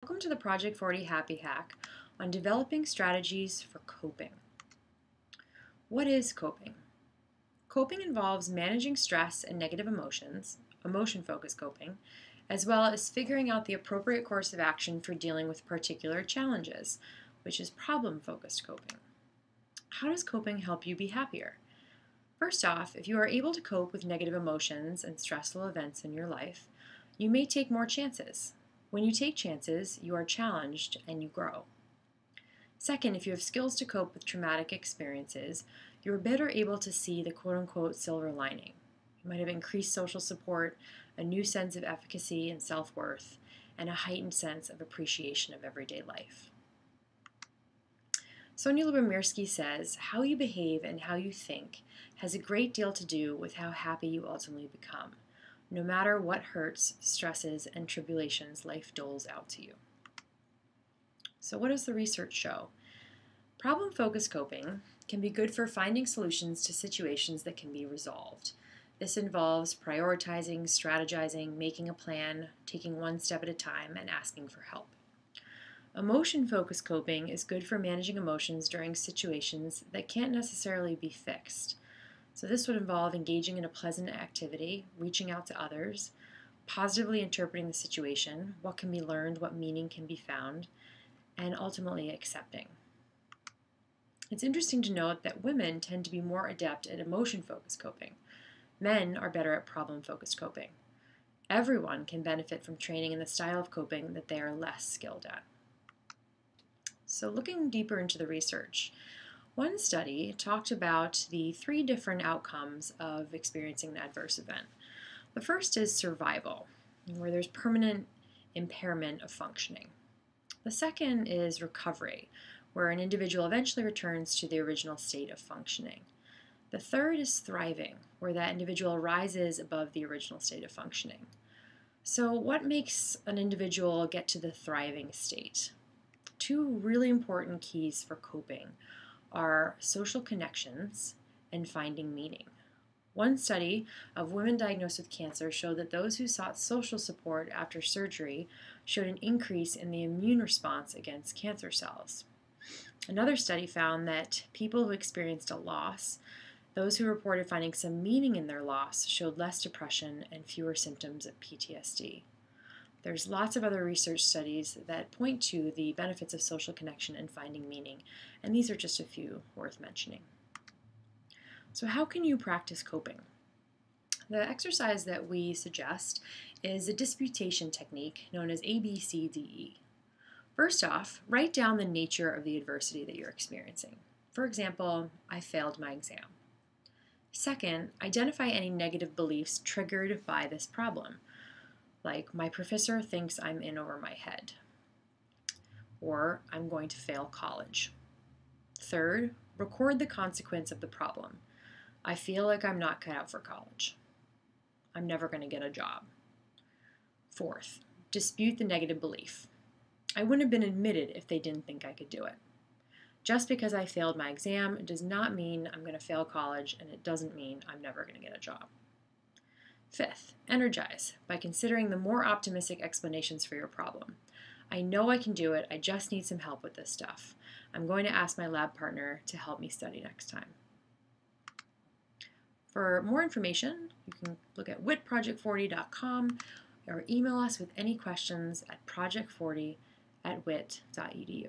Welcome to the Project 40 Happy Hack on developing strategies for coping. What is coping? Coping involves managing stress and negative emotions, emotion-focused coping, as well as figuring out the appropriate course of action for dealing with particular challenges, which is problem-focused coping. How does coping help you be happier? First off, if you are able to cope with negative emotions and stressful events in your life, you may take more chances. When you take chances, you are challenged and you grow. Second, if you have skills to cope with traumatic experiences, you are better able to see the quote-unquote silver lining. You might have increased social support, a new sense of efficacy and self-worth, and a heightened sense of appreciation of everyday life. Sonia Lyubomirsky says, how you behave and how you think has a great deal to do with how happy you ultimately become, no matter what hurts, stresses, and tribulations life doles out to you. So what does the research show? Problem-focused coping can be good for finding solutions to situations that can be resolved. This involves prioritizing, strategizing, making a plan, taking one step at a time, and asking for help. Emotion-focused coping is good for managing emotions during situations that can't necessarily be fixed. So this would involve engaging in a pleasant activity, reaching out to others, positively interpreting the situation, what can be learned, what meaning can be found, and ultimately accepting. It's interesting to note that women tend to be more adept at emotion-focused coping. Men are better at problem-focused coping. Everyone can benefit from training in the style of coping that they are less skilled at. So looking deeper into the research, one study talked about the 3 different outcomes of experiencing an adverse event. The first is survival, where there's permanent impairment of functioning. The second is recovery, where an individual eventually returns to the original state of functioning. The third is thriving, where that individual rises above the original state of functioning. So what makes an individual get to the thriving state? 2 really important keys for coping are social connections and finding meaning. One study of women diagnosed with cancer showed that those who sought social support after surgery showed an increase in the immune response against cancer cells. Another study found that people who experienced a loss, those who reported finding some meaning in their loss, showed less depression and fewer symptoms of PTSD. There's lots of other research studies that point to the benefits of social connection and finding meaning, and these are just a few worth mentioning. So how can you practice coping? The exercise that we suggest is a disputation technique known as ABCDE. First off, write down the nature of the adversity that you're experiencing. For example, I failed my exam. Second, identify any negative beliefs triggered by this problem, like my professor thinks I'm in over my head, or I'm going to fail college. Third, record the consequence of the problem. I feel like I'm not cut out for college. I'm never going to get a job. Fourth, dispute the negative belief. I wouldn't have been admitted if they didn't think I could do it. Just because I failed my exam does not mean I'm going to fail college, and it doesn't mean I'm never going to get a job. Fifth, energize by considering the more optimistic explanations for your problem. I know I can do it, I just need some help with this stuff. I'm going to ask my lab partner to help me study next time. For more information, you can look at witproject40.com or email us with any questions at project40@wit.edu.